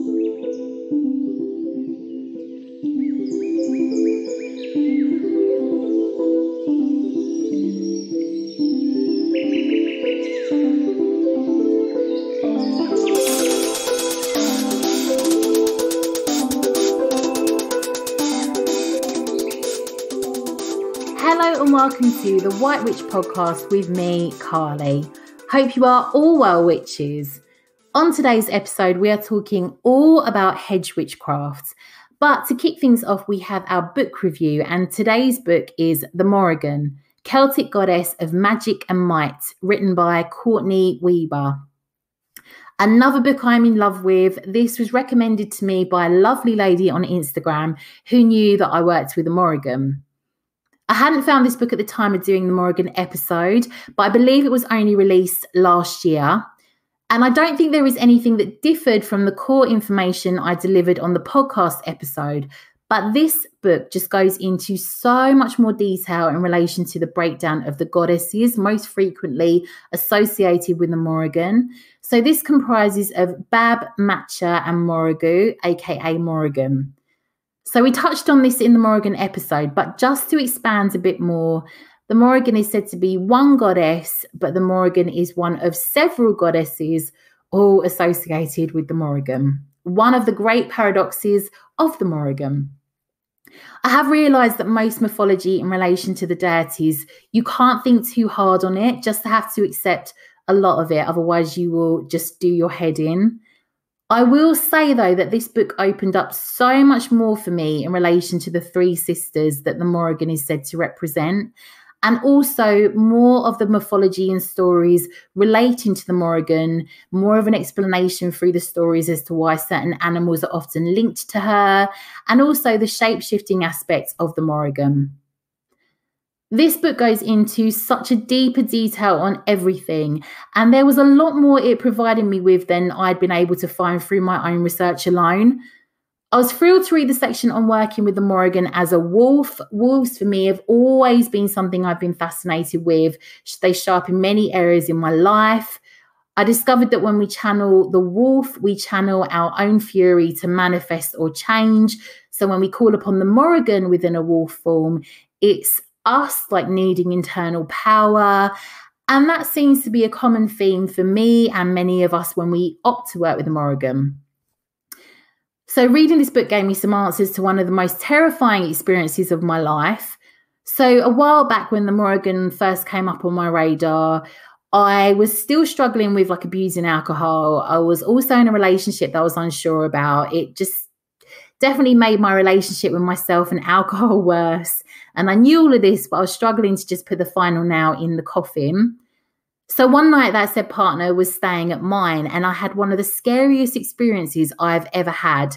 Hello and welcome to the White Witch podcast with me, Carly. Hope you are all well, witches. On today's episode, we are talking all about Hedge Witchcraft. But to kick things off, we have our book review, and today's book is The Morrigan, Celtic Goddess of Magic and Might, written by Courtney Weber. Another book I'm in love with. This was recommended to me by a lovely lady on Instagram who knew that I worked with the Morrigan. I hadn't found this book at the time of doing the Morrigan episode, but I believe it was only released last year. And I don't think there is anything that differed from the core information I delivered on the podcast episode. But this book just goes into so much more detail in relation to the breakdown of the goddesses most frequently associated with the Morrigan. So this comprises of Bab, Matcha and Morrigu, aka Morrigan. So we touched on this in the Morrigan episode, but just to expand a bit more, the Morrigan is said to be one goddess, but the Morrigan is one of several goddesses all associated with the Morrigan. One of the great paradoxes of the Morrigan. I have realised that most mythology in relation to the deities, you can't think too hard on it, just to have to accept a lot of it, otherwise you will just do your head in. I will say, though, that this book opened up so much more for me in relation to the three sisters that the Morrigan is said to represent, and also more of the mythology and stories relating to the Morrigan, more of an explanation through the stories as to why certain animals are often linked to her, and also the shape-shifting aspects of the Morrigan. This book goes into such a deeper detail on everything, and there was a lot more it provided me with than I'd been able to find through my own research alone. I was thrilled to read the section on working with the Morrigan as a wolf. Wolves for me have always been something I've been fascinated with. They show up in many areas in my life. I discovered that when we channel the wolf, we channel our own fury to manifest or change. So when we call upon the Morrigan within a wolf form, it's us like needing internal power, and that seems to be a common theme for me and many of us when we opt to work with the Morrigan. So reading this book gave me some answers to one of the most terrifying experiences of my life. So a while back when the Morrigan first came up on my radar, I was still struggling with like abusing alcohol. I was also in a relationship that I was unsure about. It just definitely made my relationship with myself and alcohol worse. And I knew all of this, but I was struggling to just put the final nail in the coffin. So one night that said partner was staying at mine, and I had one of the scariest experiences I've ever had.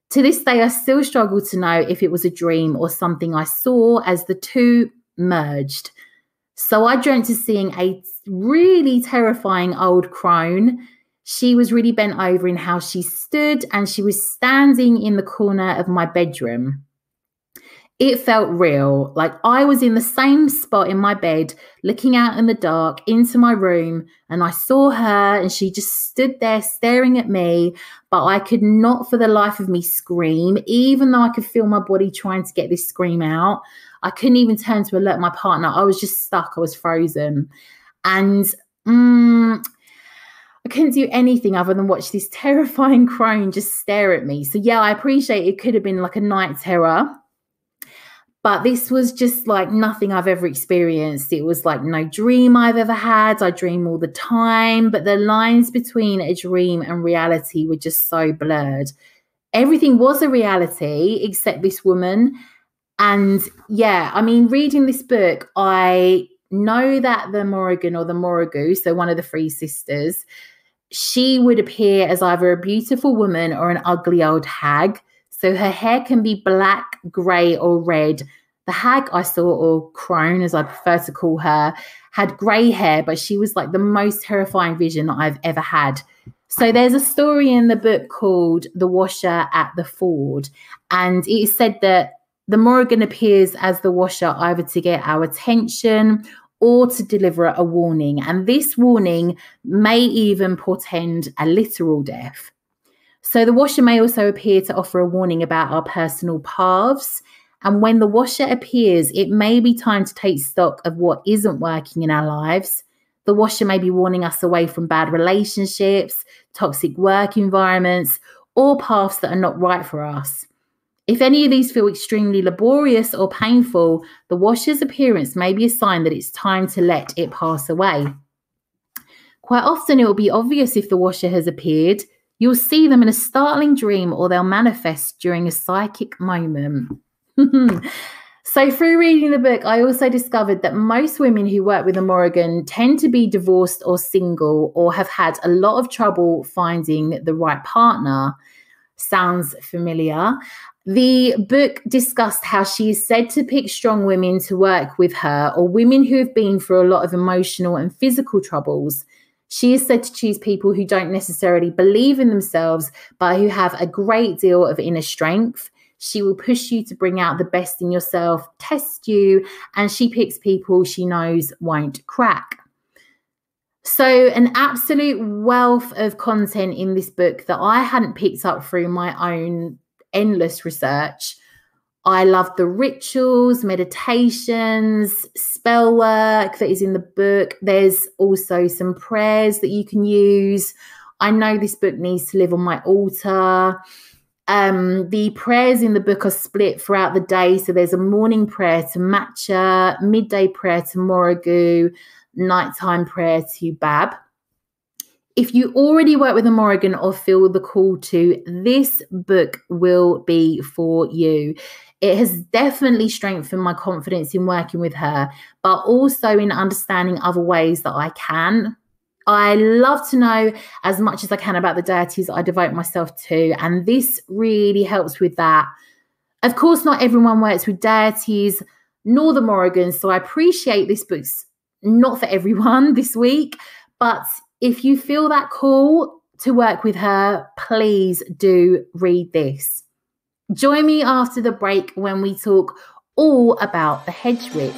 To this day, I still struggle to know if it was a dream or something I saw as the two merged. So I dreamt of seeing a really terrifying old crone. She was really bent over in how she stood, and she was standing in the corner of my bedroom. It felt real, like I was in the same spot in my bed, looking out in the dark into my room, and I saw her and she just stood there staring at me, but I could not for the life of me scream, even though I could feel my body trying to get this scream out. I couldn't even turn to alert my partner. I was just stuck. I was frozen. And I couldn't do anything other than watch this terrifying crone just stare at me. So yeah, I appreciate it could have been like a night terror, but this was just like nothing I've ever experienced. It was like no dream I've ever had. I dream all the time, but the lines between a dream and reality were just so blurred. Everything was a reality except this woman. And yeah, I mean, reading this book, I know that the Morrigan or the Morrigu, so one of the three sisters, she would appear as either a beautiful woman or an ugly old hag. So her hair can be black, grey or red. The hag I saw, or crone as I prefer to call her, had grey hair, but she was like the most terrifying vision that I've ever had. So there's a story in the book called The Washer at the Ford. And it is said that the Morrigan appears as the washer either to get our attention or to deliver a warning. And this warning may even portend a literal death. So the washer may also appear to offer a warning about our personal paths. And when the washer appears, it may be time to take stock of what isn't working in our lives. The washer may be warning us away from bad relationships, toxic work environments, or paths that are not right for us. If any of these feel extremely laborious or painful, the washer's appearance may be a sign that it's time to let it pass away. Quite often it will be obvious if the washer has appeared. You'll see them in a startling dream, or they'll manifest during a psychic moment. So through reading the book, I also discovered that most women who work with a Morrigan tend to be divorced or single, or have had a lot of trouble finding the right partner. Sounds familiar? The book discussed how she is said to pick strong women to work with her, or women who have been through a lot of emotional and physical troubles. She is said to choose people who don't necessarily believe in themselves, but who have a great deal of inner strength. She will push you to bring out the best in yourself, test you, and she picks people she knows won't crack. So an absolute wealth of content in this book that I hadn't picked up through my own endless research. I love the rituals, meditations, spell work that is in the book. There's also some prayers that you can use. I know this book needs to live on my altar. The prayers in the book are split throughout the day. So there's a morning prayer to Matcha, midday prayer to Morrigan, nighttime prayer to Bab. If you already work with a Morrigan or feel the call to, this book will be for you. It has definitely strengthened my confidence in working with her, but also in understanding other ways that I can. I love to know as much as I can about the deities I devote myself to, and this really helps with that. Of course, not everyone works with deities, nor the Morrigans, so I appreciate this book's not for everyone this week, but if you feel that call to work with her, please do read this. Join me after the break when we talk all about the Hedge Witch.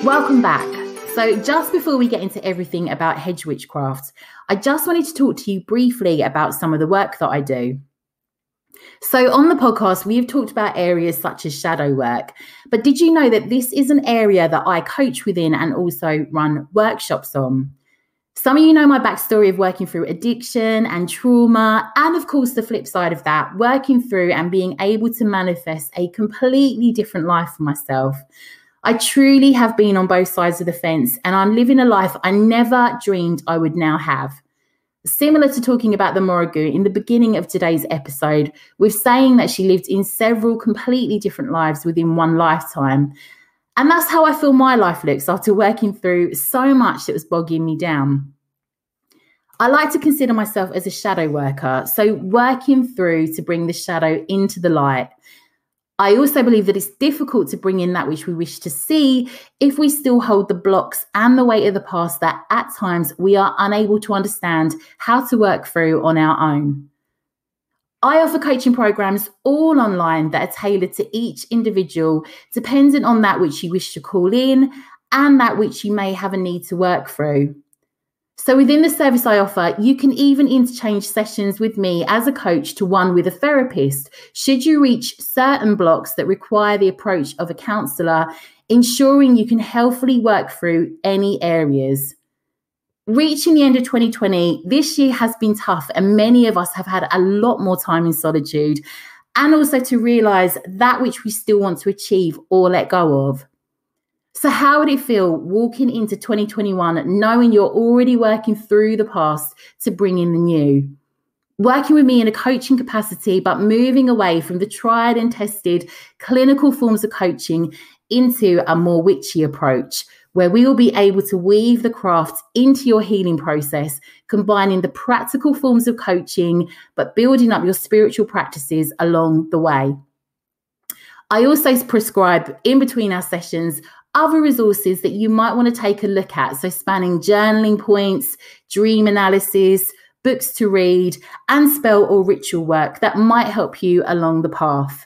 Welcome back. So just before we get into everything about Hedge Witchcraft, I just wanted to talk to you briefly about some of the work that I do. So on the podcast, we have talked about areas such as shadow work, but did you know that this is an area that I coach within and also run workshops on? Some of you know my backstory of working through addiction and trauma, and of course the flip side of that, working through and being able to manifest a completely different life for myself. I truly have been on both sides of the fence, and I'm living a life I never dreamed I would now have. Similar to talking about the Morrigan in the beginning of today's episode, with saying that she lived in several completely different lives within one lifetime. And that's how I feel my life looks after working through so much that was bogging me down. I like to consider myself as a shadow worker, so working through to bring the shadow into the light. I also believe that it's difficult to bring in that which we wish to see if we still hold the blocks and the weight of the past that at times we are unable to understand how to work through on our own. I offer coaching programs all online that are tailored to each individual, dependent on that which you wish to call in and that which you may have a need to work through. So within the service I offer, you can even interchange sessions with me as a coach to one with a therapist, should you reach certain blocks that require the approach of a counsellor, ensuring you can healthily work through any areas. Reaching the end of 2020, this year has been tough, and many of us have had a lot more time in solitude, and also to realise that which we still want to achieve or let go of. So how would it feel walking into 2021 knowing you're already working through the past to bring in the new? Working with me in a coaching capacity, but moving away from the tried and tested clinical forms of coaching into a more witchy approach, where we will be able to weave the craft into your healing process, combining the practical forms of coaching, but building up your spiritual practices along the way. I also prescribe in between our sessions other resources that you might want to take a look at. So spanning journaling points, dream analysis, books to read, and spell or ritual work that might help you along the path.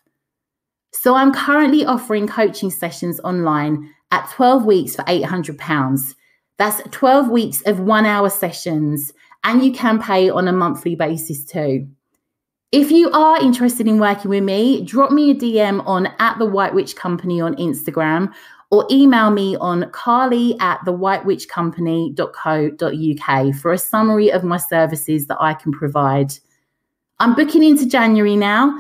So I'm currently offering coaching sessions online at 12 weeks for £800. That's 12 weeks of 1 hour sessions, and you can pay on a monthly basis too. If you are interested in working with me, drop me a DM on @thewhitewitchcompany on Instagram, or email me on carly@thewhitewitchcompany.co.uk for a summary of my services that I can provide. I'm booking into January now.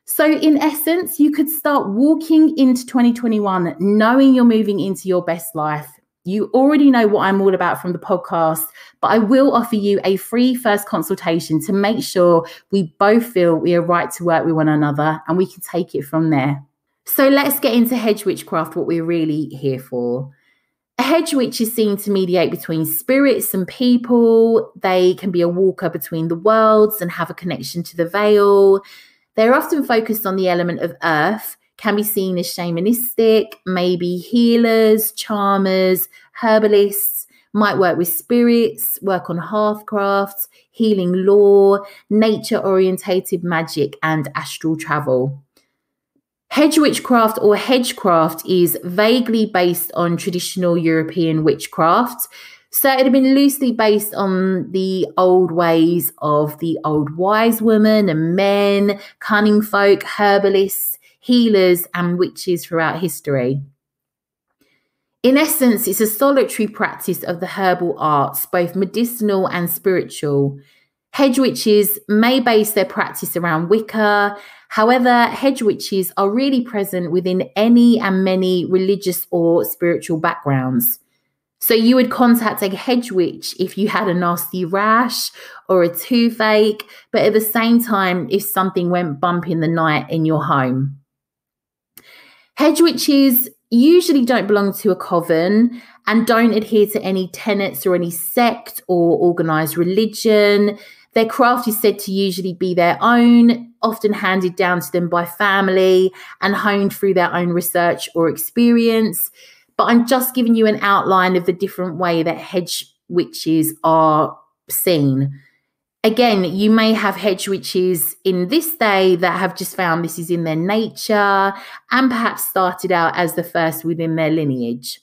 So in essence, you could start walking into 2021 knowing you're moving into your best life. You already know what I'm all about from the podcast, but I will offer you a free first consultation to make sure we both feel we are right to work with one another, and we can take it from there. So let's get into Hedge Witchcraft, what we're really here for. A hedge witch is seen to mediate between spirits and people. They can be a walker between the worlds and have a connection to the veil. They're often focused on the element of earth, can be seen as shamanistic, maybe healers, charmers, herbalists, might work with spirits, work on hearthcrafts, healing lore, nature-orientated magic, and astral travel. Hedge witchcraft or hedgecraft is vaguely based on traditional European witchcraft. So it had been loosely based on the old ways of the old wise women and men, cunning folk, herbalists, healers, and witches throughout history. In essence, it's a solitary practice of the herbal arts, both medicinal and spiritual. Hedge witches may base their practice around Wicca. However, hedge witches are really present within any and many religious or spiritual backgrounds. So you would contact a hedge witch if you had a nasty rash or a toothache, but at the same time, if something went bump in the night in your home. Hedge witches usually don't belong to a coven and don't adhere to any tenets or any sect or organised religion. Their craft is said to usually be their own, often handed down to them by family and honed through their own research or experience. But I'm just giving you an outline of the different way that hedge witches are seen. Again, you may have hedge witches in this day that have just found this is in their nature and perhaps started out as the first within their lineage.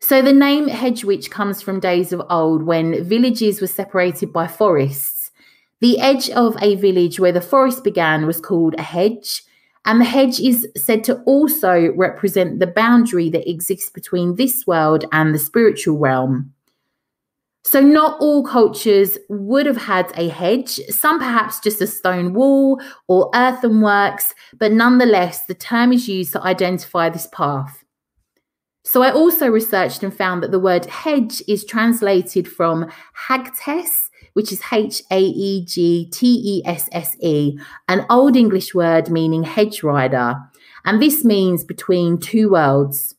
So the name hedge witch comes from days of old when villages were separated by forests. The edge of a village where the forest began was called a hedge, and the hedge is said to also represent the boundary that exists between this world and the spiritual realm. So not all cultures would have had a hedge, some perhaps just a stone wall or earthenworks, but nonetheless, the term is used to identify this path. So I also researched and found that the word hedge is translated from hagtess, which is Haegtesse, an Old English word meaning hedge rider. And this means between two worlds.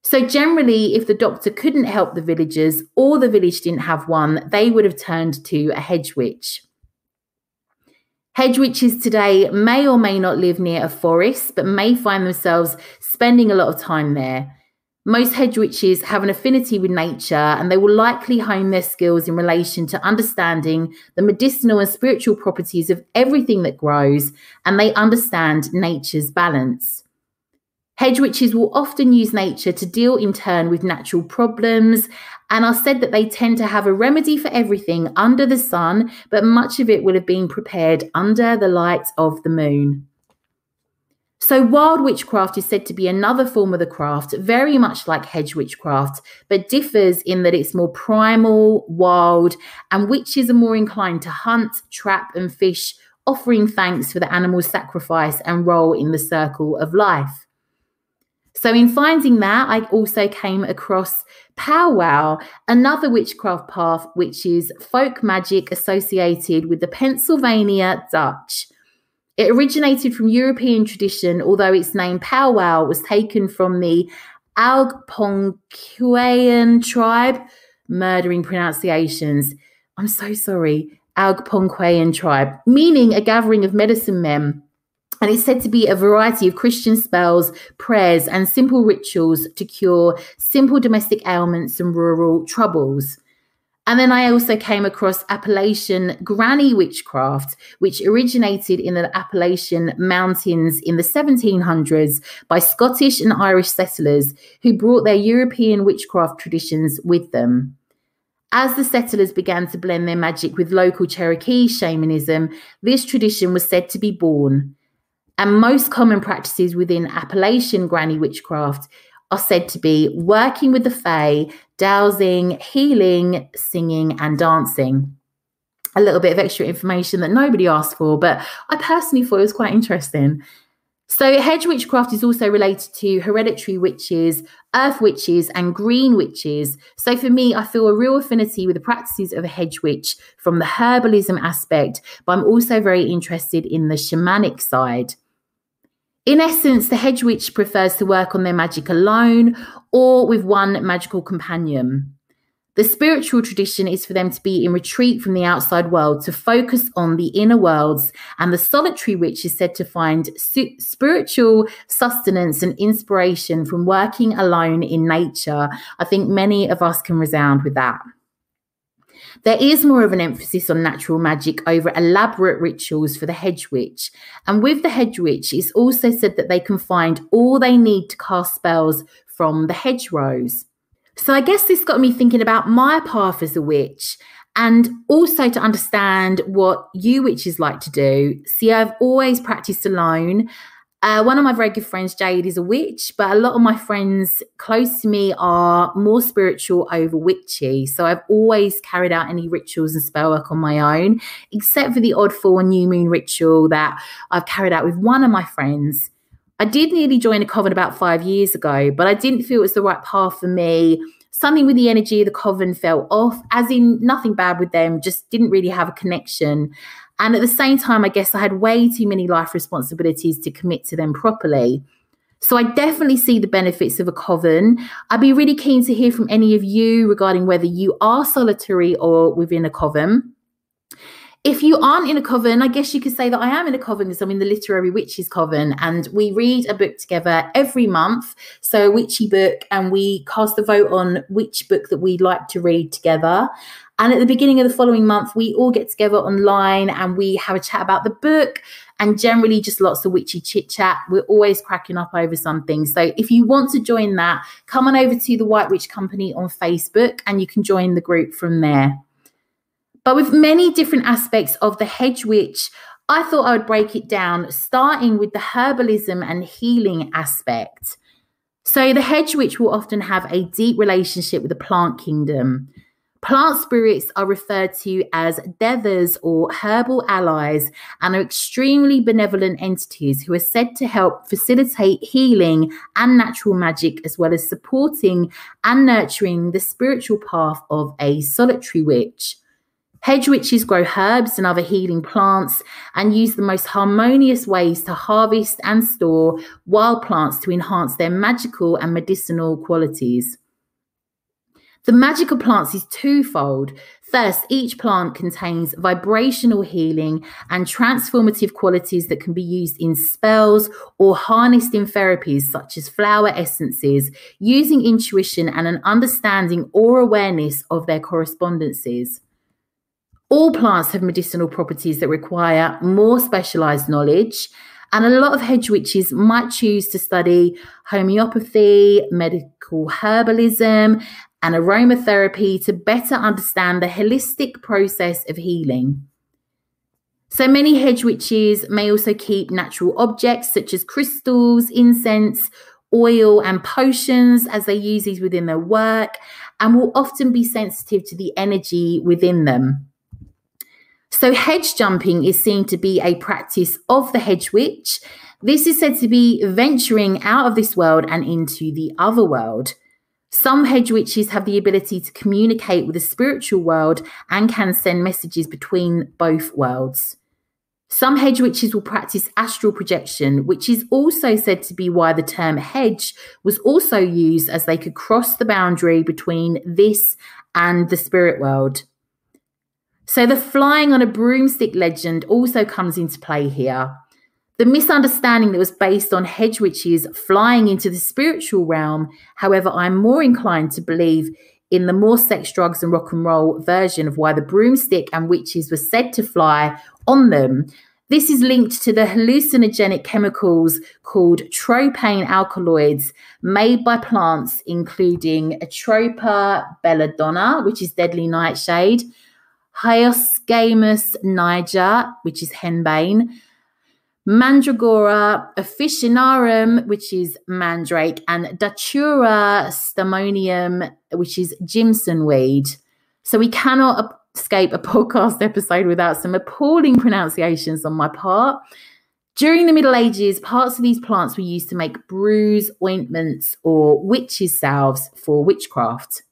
So generally, if the doctor couldn't help the villagers or the village didn't have one, they would have turned to a hedge witch. Hedge witches today may or may not live near a forest, but may find themselves spending a lot of time there. Most hedge witches have an affinity with nature, and they will likely hone their skills in relation to understanding the medicinal and spiritual properties of everything that grows, and they understand nature's balance. Hedge witches will often use nature to deal in turn with natural problems, and are said that they tend to have a remedy for everything under the sun, but much of it will have been prepared under the light of the moon. So wild witchcraft is said to be another form of the craft, very much like hedge witchcraft, but differs in that it's more primal, wild, and witches are more inclined to hunt, trap, and fish, offering thanks for the animal's sacrifice and role in the circle of life. So in finding that, I also came across powwow, another witchcraft path, which is folk magic associated with the Pennsylvania Dutch. It originated from European tradition, although its name powwow was taken from the Algonquian tribe, murdering pronunciations. I'm so sorry, Algonquian tribe, meaning a gathering of medicine men. And it's said to be a variety of Christian spells, prayers, and simple rituals to cure simple domestic ailments and rural troubles. And then I also came across Appalachian granny witchcraft, which originated in the Appalachian mountains in the 1700s by Scottish and Irish settlers who brought their European witchcraft traditions with them. As the settlers began to blend their magic with local Cherokee shamanism, this tradition was said to be born. And most common practices within Appalachian granny witchcraft are said to be working with the fae, dowsing, healing, singing, and dancing. A little bit of extra information that nobody asked for, but I personally thought it was quite interesting. So hedge witchcraft is also related to hereditary witches, earth witches, and green witches. So for me, I feel a real affinity with the practices of a hedge witch from the herbalism aspect, but I'm also very interested in the shamanic side. In essence, the hedge witch prefers to work on their magic alone or with one magical companion. The spiritual tradition is for them to be in retreat from the outside world, to focus on the inner worlds, and the solitary witch is said to find spiritual sustenance and inspiration from working alone in nature. I think many of us can resound with that. There is more of an emphasis on natural magic over elaborate rituals for the hedge witch. And with the hedge witch, it's also said that they can find all they need to cast spells from the hedgerows. So I guess this got me thinking about my path as a witch, and also to understand what you witches like to do. See, I've always practiced alone. One of my very good friends, Jade, is a witch, but a lot of my friends close to me are more spiritual over witchy. So I've always carried out any rituals and spell work on my own, except for the odd full and new moon ritual that I've carried out with one of my friends. I did nearly join a coven about 5 years ago, but I didn't feel it was the right path for me. Something with the energy of the coven fell off, as in nothing bad with them, just didn't really have a connection. And at the same time, I guess I had way too many life responsibilities to commit to them properly. So I definitely see the benefits of a coven. I'd be really keen to hear from any of you regarding whether you are solitary or within a coven. If you aren't in a coven, I guess you could say that I am in a coven because I'm in the Literary Witches Coven, and we read a book together every month, so a witchy book, and we cast a vote on which book that we'd like to read together. And at the beginning of the following month, we all get together online and we have a chat about the book, and generally just lots of witchy chit chat. We're always cracking up over something. So if you want to join that, come on over to the White Witch Company on Facebook and you can join the group from there. But with many different aspects of the hedge witch, I thought I would break it down, starting with the herbalism and healing aspect. So the hedge witch will often have a deep relationship with the plant kingdom. Plant spirits are referred to as devas or herbal allies, and are extremely benevolent entities who are said to help facilitate healing and natural magic, as well as supporting and nurturing the spiritual path of a solitary witch. Hedge witches grow herbs and other healing plants and use the most harmonious ways to harvest and store wild plants to enhance their magical and medicinal qualities. The magical plants is twofold. First, each plant contains vibrational healing and transformative qualities that can be used in spells or harnessed in therapies such as flower essences, using intuition and an understanding or awareness of their correspondences. All plants have medicinal properties that require more specialized knowledge, and a lot of hedge witches might choose to study homeopathy, medical herbalism, and aromatherapy to better understand the holistic process of healing. So many hedge witches may also keep natural objects such as crystals, incense, oil, and potions as they use these within their work, and will often be sensitive to the energy within them. So hedge jumping is seen to be a practice of the hedge witch. This is said to be venturing out of this world and into the other world. Some hedge witches have the ability to communicate with the spiritual world and can send messages between both worlds. Some hedge witches will practice astral projection, which is also said to be why the term hedge was also used, as they could cross the boundary between this and the spirit world. So the flying on a broomstick legend also comes into play here. The misunderstanding that was based on hedge witches flying into the spiritual realm, however, I'm more inclined to believe in the more sex, drugs and rock and roll version of why the broomstick and witches were said to fly on them. This is linked to the hallucinogenic chemicals called tropane alkaloids made by plants, including Atropa belladonna, which is deadly nightshade, Hyoscyamus niger, which is henbane, Mandragora officinarum, which is mandrake, and Datura stamonium, which is Jimson weed. So we cannot escape a podcast episode without some appalling pronunciations on my part. During the Middle Ages, parts of these plants were used to make brews, ointments, or witches' salves for witchcraft.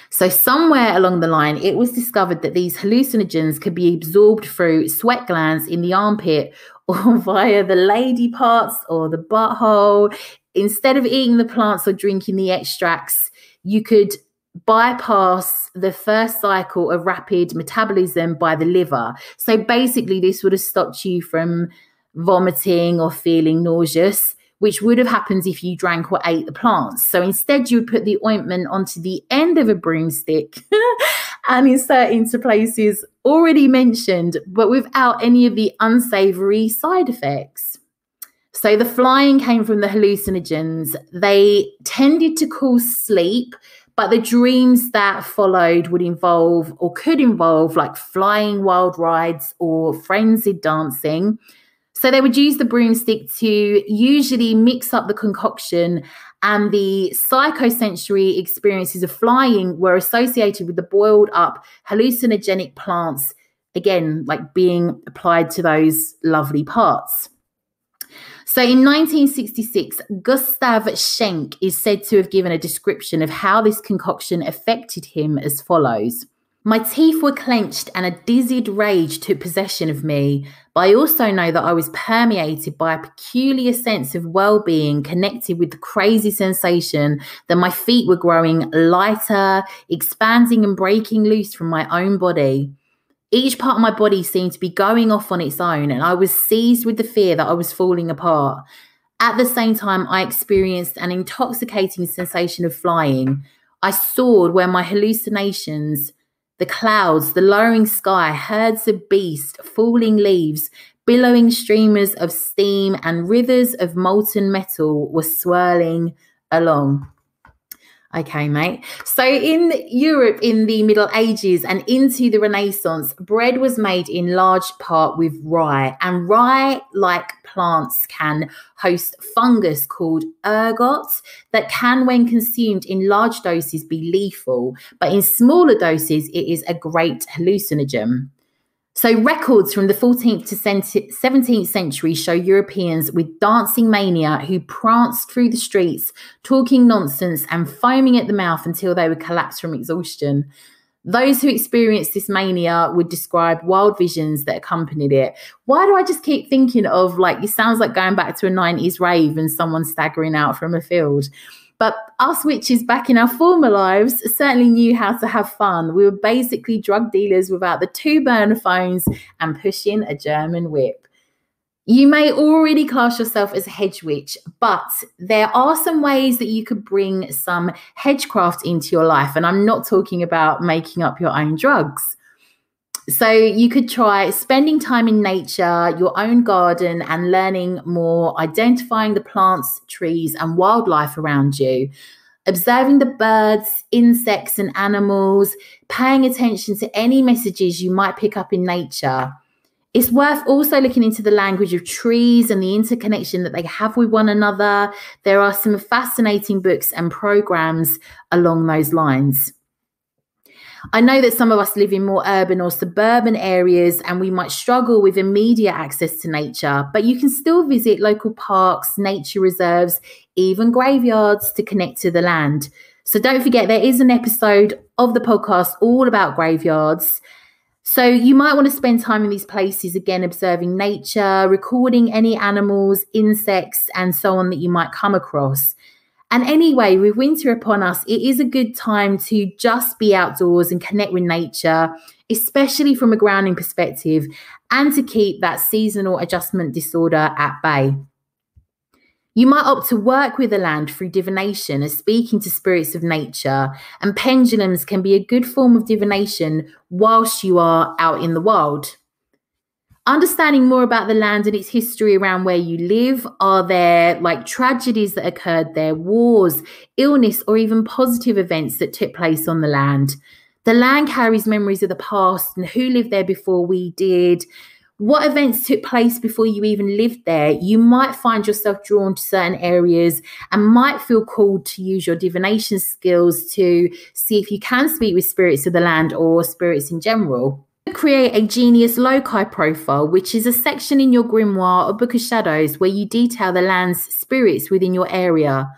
So somewhere along the line, it was discovered that these hallucinogens could be absorbed through sweat glands in the armpit or via the lady parts or the butthole. Instead of eating the plants or drinking the extracts, you could bypass the first cycle of rapid metabolism by the liver. So basically, this would have stopped you from vomiting or feeling nauseous, which would have happened if you drank or ate the plants. So instead, you would put the ointment onto the end of a broomstick and insert into places already mentioned, but without any of the unsavory side effects. So the flying came from the hallucinogens. They tended to cause sleep, but the dreams that followed would involve or could involve like flying wild rides or frenzied dancing. So they would use the broomstick to usually mix up the concoction, and the psychosensory experiences of flying were associated with the boiled up hallucinogenic plants, again, like being applied to those lovely parts. So in 1966, Gustav Schenk is said to have given a description of how this concoction affected him as follows. My teeth were clenched and a dizzied rage took possession of me, but I also know that I was permeated by a peculiar sense of well-being connected with the crazy sensation that my feet were growing lighter, expanding and breaking loose from my own body. Each part of my body seemed to be going off on its own, and I was seized with the fear that I was falling apart. At the same time, I experienced an intoxicating sensation of flying. I soared where my hallucinations, the clouds, the lowering sky, herds of beasts, falling leaves, billowing streamers of steam, and rivers of molten metal were swirling along. Okay, mate. So in Europe in the Middle Ages and into the Renaissance, bread was made in large part with rye. And rye-like plants can host fungus called ergot that can, when consumed in large doses, be lethal. But in smaller doses, it is a great hallucinogen. So records from the 14th to 17th century show Europeans with dancing mania who pranced through the streets, talking nonsense and foaming at the mouth until they would collapse from exhaustion. Those who experienced this mania would describe wild visions that accompanied it. Why do I just keep thinking of, like, it sounds like going back to a 90s rave and someone staggering out from a field? But us witches back in our former lives certainly knew how to have fun. We were basically drug dealers without the 2 burner phones and pushing a German whip. You may already class yourself as a hedge witch, but there are some ways that you could bring some hedgecraft into your life. And I'm not talking about making up your own drugs. So you could try spending time in nature, your own garden, and learning more, identifying the plants, trees, and wildlife around you, observing the birds, insects, and animals, paying attention to any messages you might pick up in nature. It's worth also looking into the language of trees and the interconnection that they have with one another. There are some fascinating books and programs along those lines. I know that some of us live in more urban or suburban areas and we might struggle with immediate access to nature, but you can still visit local parks, nature reserves, even graveyards to connect to the land. So don't forget, there is an episode of the podcast all about graveyards. So you might want to spend time in these places, again, observing nature, recording any animals, insects, and so on that you might come across. And anyway, with winter upon us, it is a good time to just be outdoors and connect with nature, especially from a grounding perspective, and to keep that seasonal adjustment disorder at bay. You might opt to work with the land through divination as speaking to spirits of nature, and pendulums can be a good form of divination whilst you are out in the wild. Understanding more about the land and its history around where you live. Are there like tragedies that occurred there, wars, illness, or even positive events that took place on the land? The land carries memories of the past and who lived there before we did. What events took place before you even lived there? You might find yourself drawn to certain areas and might feel called to use your divination skills to see if you can speak with spirits of the land or spirits in general. Create a Genius Loci profile, which is a section in your grimoire or book of shadows where you detail the land's spirits within your area.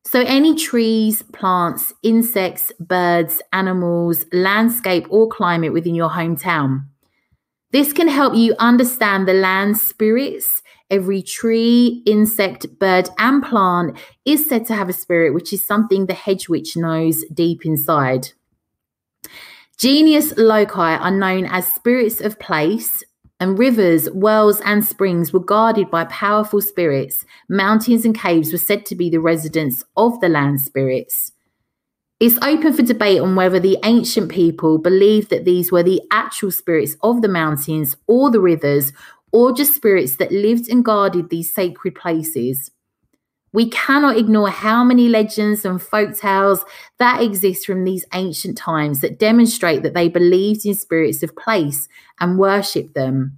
So any trees, plants, insects, birds, animals, landscape or climate within your hometown. This can help you understand the land's spirits. Every tree, insect, bird and plant is said to have a spirit, which is something the Hedge Witch knows deep inside. Genius loci are known as spirits of place, and rivers, wells and springs were guarded by powerful spirits. Mountains and caves were said to be the residence of the land spirits. It's open for debate on whether the ancient people believed that these were the actual spirits of the mountains or the rivers, or just spirits that lived and guarded these sacred places. We cannot ignore how many legends and folktales that exist from these ancient times that demonstrate that they believed in spirits of place and worshipped them.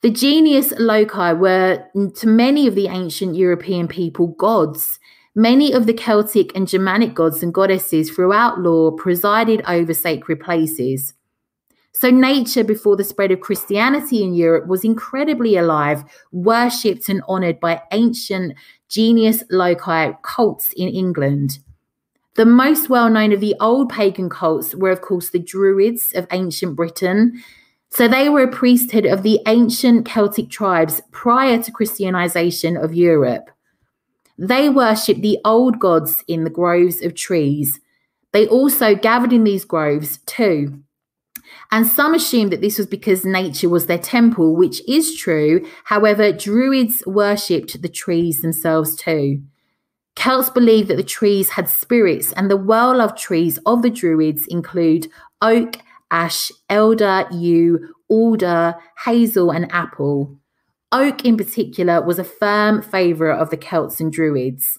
The Genius Loci were, to many of the ancient European people, gods. Many of the Celtic and Germanic gods and goddesses throughout lore presided over sacred places. So nature, before the spread of Christianity in Europe, was incredibly alive, worshipped and honoured by ancient Genius Loci cults in England. The most well-known of the old pagan cults were, of course, the Druids of ancient Britain. So they were a priesthood of the ancient Celtic tribes prior to Christianization of Europe. They worshipped the old gods in the groves of trees. They also gathered in these groves too. And some assume that this was because nature was their temple, which is true. However, Druids worshipped the trees themselves too. Celts believed that the trees had spirits, and the well-loved trees of the Druids include oak, ash, elder, yew, alder, hazel, and apple. Oak in particular was a firm favourite of the Celts and Druids.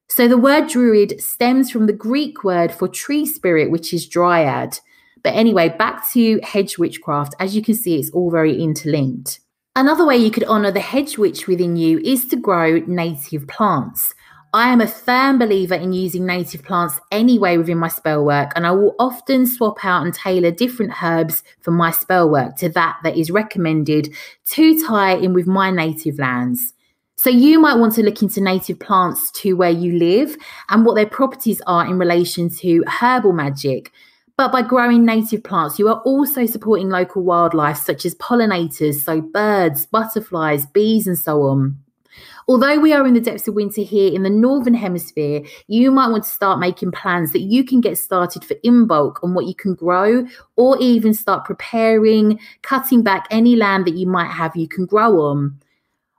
So the word Druid stems from the Greek word for tree spirit, which is dryad. But anyway, back to Hedge Witchcraft. As you can see, it's all very interlinked. Another way you could honour the Hedge Witch within you is to grow native plants. I am a firm believer in using native plants anyway within my spell work, and I will often swap out and tailor different herbs for my spell work to that is recommended to tie in with my native lands. So you might want to look into native plants to where you live and what their properties are in relation to herbal magic. But by growing native plants, you are also supporting local wildlife such as pollinators, so birds, butterflies, bees, and so on. Although we are in the depths of winter here in the Northern Hemisphere, you might want to start making plans that you can get started for in bulk on what you can grow, or even start preparing, cutting back any land that you might have you can grow on.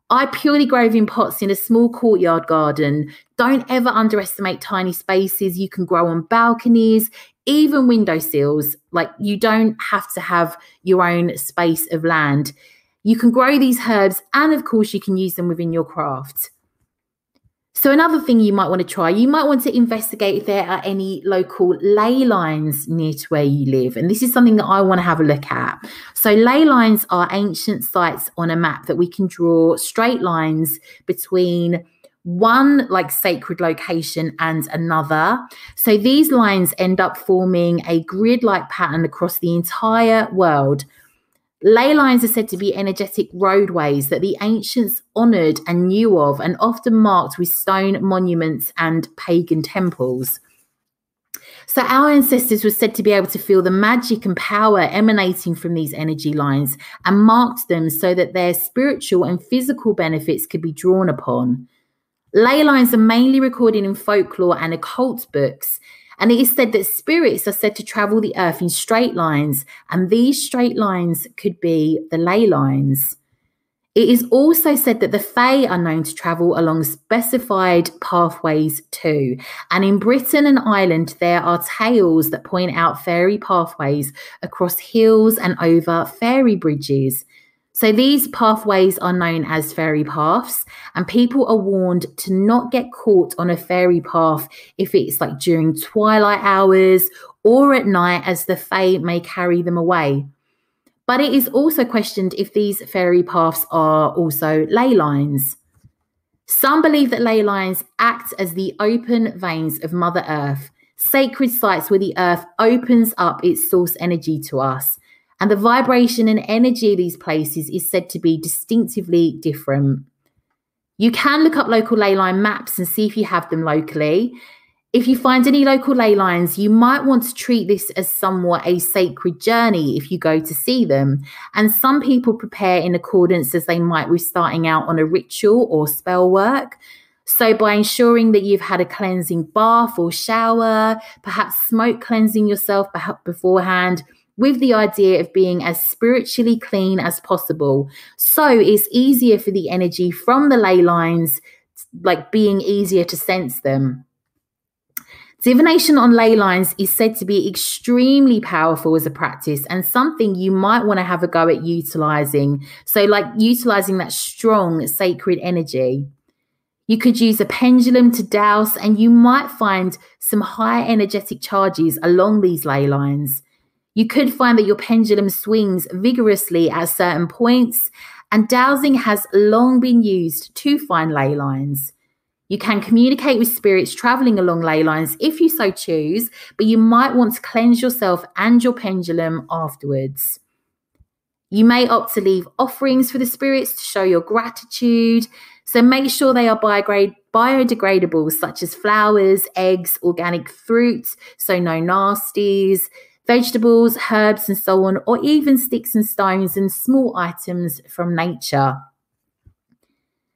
I purely grow in pots in a small courtyard garden. Don't ever underestimate tiny spaces you can grow on balconies, even windowsills. Like, you don't have to have your own space of land. You can grow these herbs, and of course you can use them within your craft. So another thing you might want to try, you might want to investigate if there are any local ley lines near to where you live. And this is something that I want to have a look at. So ley lines are ancient sites on a map that we can draw straight lines between one like sacred location and another. So these lines end up forming a grid-like pattern across the entire world. Ley lines are said to be energetic roadways that the ancients honoured and knew of, and often marked with stone monuments and pagan temples. So our ancestors were said to be able to feel the magic and power emanating from these energy lines and marked them so that their spiritual and physical benefits could be drawn upon. Ley lines are mainly recorded in folklore and occult books, and it is said that spirits are said to travel the earth in straight lines, and these straight lines could be the ley lines. It is also said that the Fae are known to travel along specified pathways too. And in Britain and Ireland, there are tales that point out fairy pathways across hills and over fairy bridges. So these pathways are known as fairy paths, and people are warned to not get caught on a fairy path if it's like during twilight hours or at night, as the Fae may carry them away. But it is also questioned if these fairy paths are also ley lines. Some believe that ley lines act as the open veins of Mother Earth, sacred sites where the earth opens up its source energy to us. And the vibration and energy of these places is said to be distinctively different. You can look up local ley line maps and see if you have them locally. If you find any local ley lines, you might want to treat this as somewhat a sacred journey if you go to see them. And some people prepare in accordance as they might with starting out on a ritual or spell work. So by ensuring that you've had a cleansing bath or shower, perhaps smoke cleansing yourself beforehand, with the idea of being as spiritually clean as possible. So it's easier for the energy from the ley lines, like being easier to sense them. Divination on ley lines is said to be extremely powerful as a practice and something you might want to have a go at utilizing. So like utilizing that strong sacred energy. You could use a pendulum to dowse, and you might find some high energetic charges along these ley lines. You could find that your pendulum swings vigorously at certain points, and dowsing has long been used to find ley lines. You can communicate with spirits traveling along ley lines if you so choose, but you might want to cleanse yourself and your pendulum afterwards. You may opt to leave offerings for the spirits to show your gratitude. So make sure they are biodegradable, such as flowers, eggs, organic fruits, so no nasties, vegetables, herbs, and so on, or even sticks and stones and small items from nature.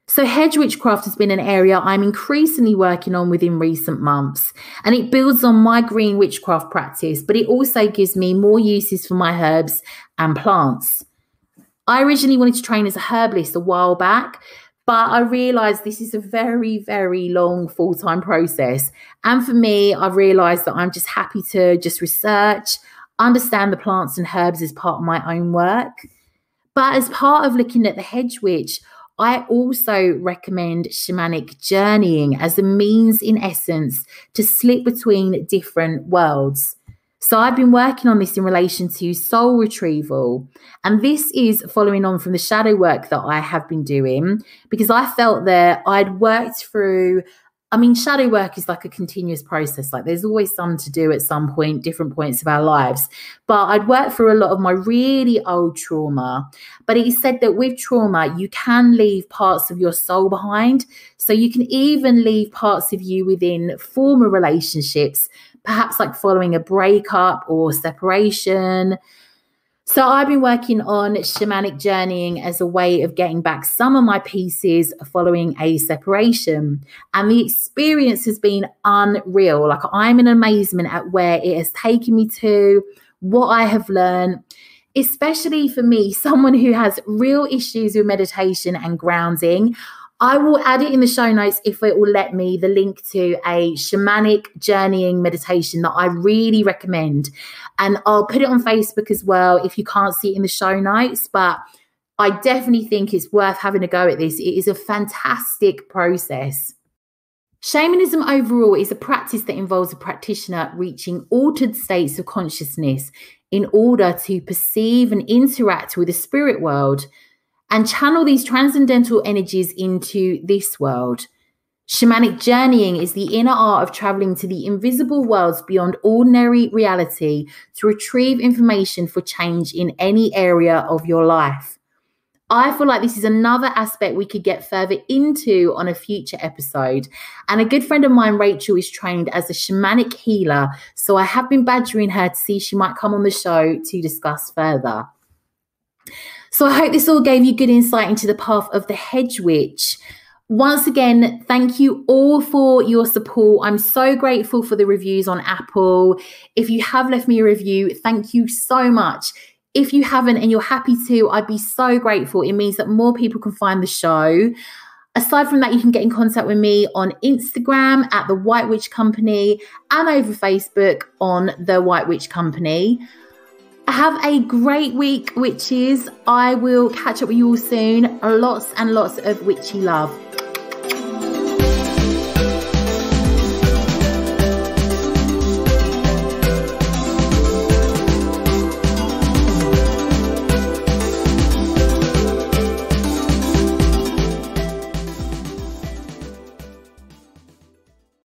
So hedge witchcraft has been an area I'm increasingly working on within recent months, and it builds on my green witchcraft practice, but it also gives me more uses for my herbs and plants. I originally wanted to train as a herbalist a while back, but I realised this is a very, very long full-time process. And for me, I've realised that I'm just happy to just research, understand the plants and herbs as part of my own work. But as part of looking at the Hedge Witch, I also recommend Shamanic Journeying as a means, in essence, to slip between different worlds. So I've been working on this in relation to soul retrieval. And this is following on from the shadow work that I have been doing, because I felt that I'd worked through, shadow work is like a continuous process. Like there's always some to do at some point, different points of our lives. But I'd worked through a lot of my really old trauma. But it is said that with trauma, you can leave parts of your soul behind. So you can even leave parts of you within former relationships, perhaps like following a breakup or separation. So I've been working on Shamanic Journeying as a way of getting back some of my pieces following a separation. And the experience has been unreal. Like I'm in amazement at where it has taken me to, what I have learned, especially for me, someone who has real issues with meditation and grounding. I will add it in the show notes if it will let me, the link to a shamanic journeying meditation that I really recommend. And I'll put it on Facebook as well if you can't see it in the show notes. But I definitely think it's worth having a go at this. It is a fantastic process. Shamanism overall is a practice that involves a practitioner reaching altered states of consciousness in order to perceive and interact with the spirit world and channel these transcendental energies into this world. Shamanic journeying is the inner art of traveling to the invisible worlds beyond ordinary reality to retrieve information for change in any area of your life. I feel like this is another aspect we could get further into on a future episode. And a good friend of mine, Rachel, is trained as a shamanic healer. So I have been badgering her to see if she might come on the show to discuss further. So I hope this all gave you good insight into the path of the Hedge Witch. Once again, thank you all for your support. I'm so grateful for the reviews on Apple. If you have left me a review, thank you so much. If you haven't and you're happy to, I'd be so grateful. It means that more people can find the show. Aside from that, you can get in contact with me on Instagram at The White Witch Company and over Facebook on The White Witch Company. Have a great week, witches. I will catch up with you all soon. Lots and lots of witchy love.